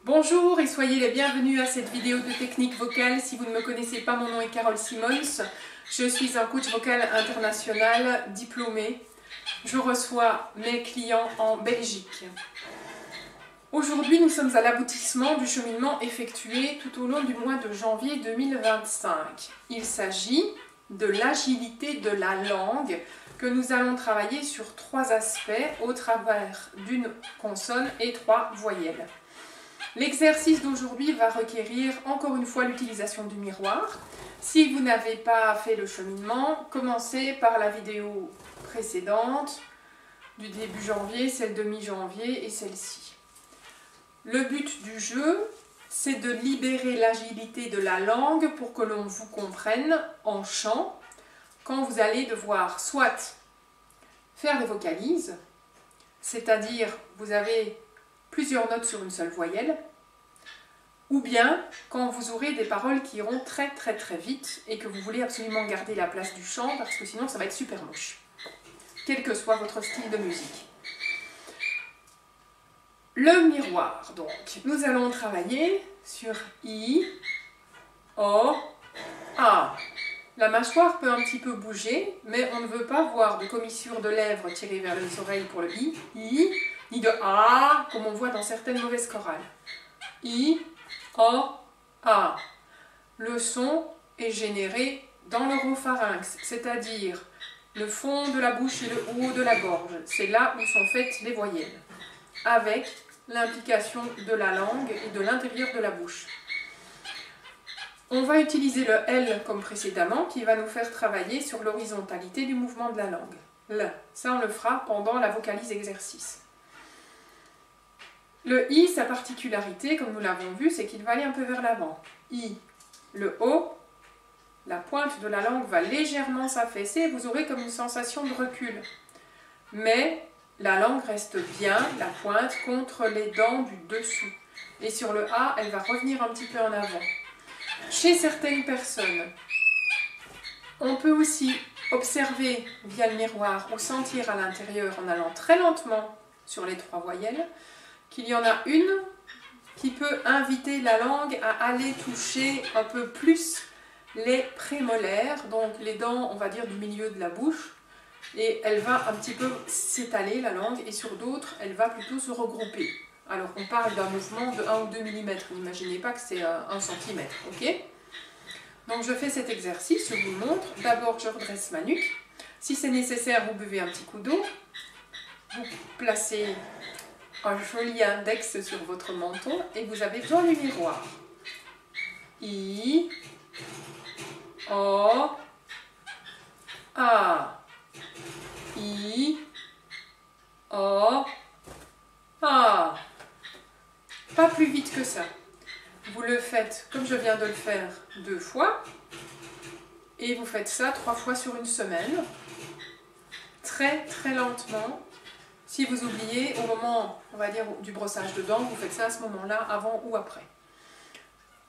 Bonjour et soyez les bienvenus à cette vidéo de technique vocale. Si vous ne me connaissez pas, mon nom est Carole Simons. Je suis un coach vocal international diplômé. Je reçois mes clients en Belgique. Aujourd'hui, nous sommes à l'aboutissement du cheminement effectué tout au long du mois de janvier 2025. Il s'agit de l'agilité de la langue que nous allons travailler sur 3 aspects au travers d'une consonne et 3 voyelles. L'exercice d'aujourd'hui va requérir encore une fois l'utilisation du miroir. Si vous n'avez pas fait le cheminement, commencez par la vidéo précédente du début janvier, celle de mi-janvier et celle-ci. Le but du jeu, c'est de libérer l'agilité de la langue pour que l'on vous comprenne en chant quand vous allez devoir soit faire des vocalises, c'est-à-dire vous avez plusieurs notes sur une seule voyelle, ou bien quand vous aurez des paroles qui iront très vite et que vous voulez absolument garder la place du chant parce que sinon ça va être super moche, quel que soit votre style de musique. Le miroir, donc, nous allons travailler sur I, O, A. La mâchoire peut un petit peu bouger, mais on ne veut pas voir de commissure de lèvres tirées vers les oreilles pour le I, ni de A, comme on voit dans certaines mauvaises chorales. I, O, A. Le son est généré dans l'oropharynx, c'est-à-dire le fond de la bouche et le haut de la gorge. C'est là où sont faites les voyelles, avec l'implication de la langue et de l'intérieur de la bouche. On va utiliser le L comme précédemment, qui va nous faire travailler sur l'horizontalité du mouvement de la langue. L, ça on le fera pendant la vocalise exercice. Le I, sa particularité, comme nous l'avons vu, c'est qu'il va aller un peu vers l'avant. I, le O, la pointe de la langue va légèrement s'affaisser, vous aurez comme une sensation de recul. Mais la langue reste bien, la pointe, contre les dents du dessous. Et sur le A, elle va revenir un petit peu en avant. Chez certaines personnes, on peut aussi observer via le miroir ou sentir à l'intérieur en allant très lentement sur les 3 voyelles, qu'il y en a une qui peut inviter la langue à aller toucher un peu plus les prémolaires, donc les dents, on va dire, du milieu de la bouche, et elle va un petit peu s'étaler, la langue, et sur d'autres, elle va plutôt se regrouper. Alors on parle d'un mouvement de 1 ou 2 mm, n'imaginez pas que c'est 1 cm, ok? Donc je fais cet exercice, je vous le montre. D'abord je redresse ma nuque. Si c'est nécessaire, vous buvez un petit coup d'eau. Vous placez un joli index sur votre menton et vous avez besoin du miroir. I, O, A. I, O, A. Pas plus vite que ça. Vous le faites comme je viens de le faire 2 fois. Et vous faites ça 3 fois sur une semaine. Très lentement. Si vous oubliez, au moment, on va dire, du brossage de dents, vous faites ça à ce moment-là, avant ou après.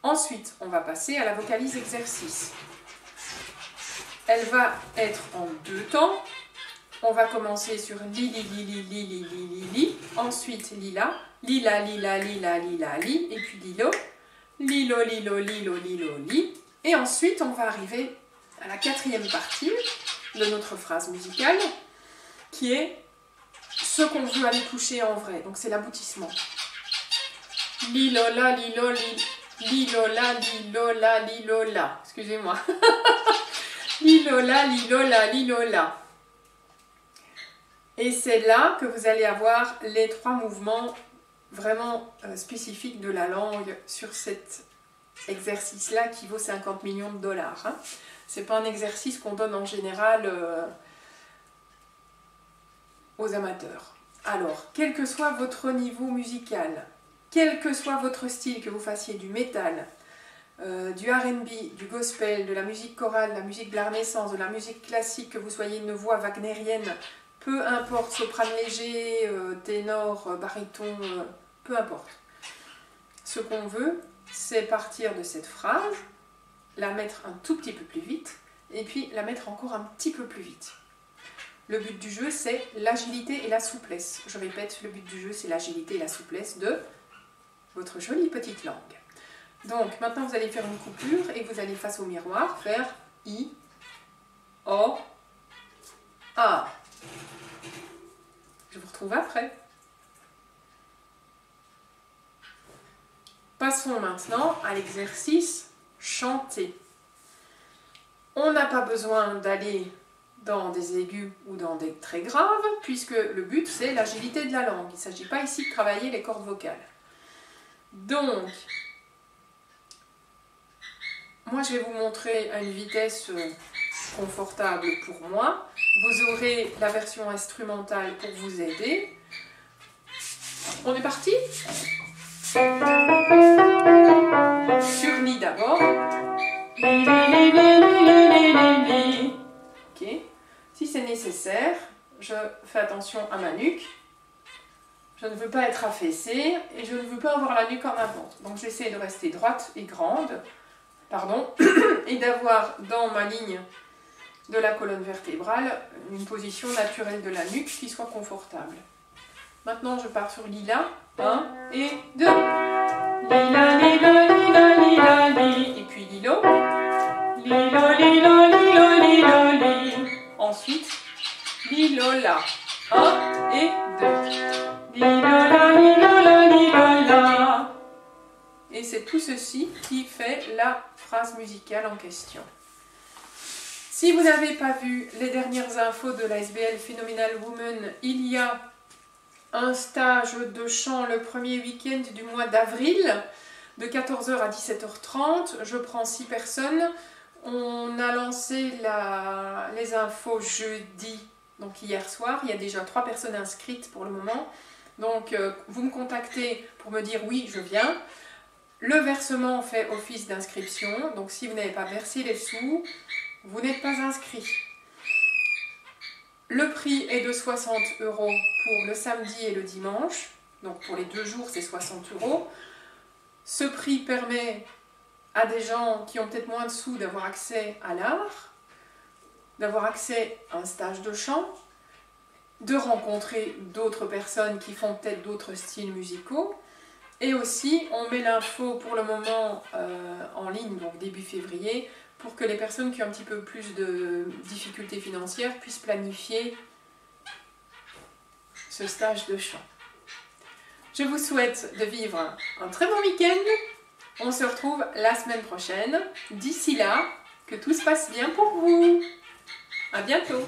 Ensuite, on va passer à la vocalise exercice. Elle va être en 2 temps. On va commencer sur li, li, li, li, li, li, li, li, li. Ensuite, lila, lila, lila, lila, lila, li. Et puis lilo, lilo, lilo, lilo, lilo, li. Et ensuite, on va arriver à la 4e partie de notre phrase musicale, qui est ce qu'on veut aller toucher en vrai. Donc c'est l'aboutissement. Lilola, lilo, li, lilola, lilola, lilola. Excusez-moi. Lilola, lilola, lilola. Et c'est là que vous allez avoir les 3 mouvements vraiment spécifiques de la langue sur cet exercice-là qui vaut 50 millions de dollars. Hein. Ce n'est pas un exercice qu'on donne en général aux amateurs. Alors, quel que soit votre niveau musical, quel que soit votre style, que vous fassiez du métal, du R&B, du gospel, de la musique chorale, de la musique de la Renaissance, de la musique classique, que vous soyez une voix wagnérienne, peu importe, soprano léger, ténor, baryton, peu importe. Ce qu'on veut, c'est partir de cette phrase, la mettre un tout petit peu plus vite, et puis la mettre encore un petit peu plus vite. Le but du jeu, c'est l'agilité et la souplesse. Je répète, le but du jeu, c'est l'agilité et la souplesse de votre jolie petite langue. Donc maintenant vous allez faire une coupure et vous allez face au miroir faire I, O, A. Je vous retrouve après. Passons maintenant à l'exercice chanter. On n'a pas besoin d'aller dans des aigus ou dans des très graves, puisque le but c'est l'agilité de la langue. Il ne s'agit pas ici de travailler les cordes vocales. Donc, moi je vais vous montrer à une vitesse confortable pour moi. Vous aurez la version instrumentale pour vous aider. On est parti? Sur Mi d'abord. Ok. Si c'est nécessaire, je fais attention à ma nuque. Je ne veux pas être affaissée et je ne veux pas avoir la nuque en avant. Donc j'essaie de rester droite et grande, et d'avoir dans ma ligne de la colonne vertébrale une position naturelle de la nuque qui soit confortable. Maintenant je pars sur Lila. 1 et 2. Lila, lila, lila, lila, li. Et puis Lilo. Lilo, lilo, lilo, lilo, li. Ensuite, Lilola. 1 et 2. Lilola, lilola, lilola. Et c'est tout ceci qui fait la phrase musicale en question. Si vous n'avez pas vu les dernières infos de la SBL Phenomenal Woman, il y a un stage de chant le premier week-end du mois d'avril, de 14h à 17h30. Je prends 6 personnes. On a lancé les infos jeudi, donc hier soir. Il y a déjà 3 personnes inscrites pour le moment. Donc vous me contactez pour me dire oui, je viens. Le versement fait office d'inscription. Donc si vous n'avez pas versé les sous, vous n'êtes pas inscrit. Le prix est de 60 € pour le samedi et le dimanche. Donc pour les 2 jours, c'est 60 €. Ce prix permet à des gens qui ont peut-être moins de sous d'avoir accès à l'art, d'avoir accès à un stage de chant, de rencontrer d'autres personnes qui font peut-être d'autres styles musicaux. Et aussi, on met l'info pour le moment en ligne, donc début février, pour que les personnes qui ont un petit peu plus de difficultés financières puissent planifier ce stage de chant. Je vous souhaite de vivre un très bon week-end. On se retrouve la semaine prochaine. D'ici là, que tout se passe bien pour vous. À bientôt.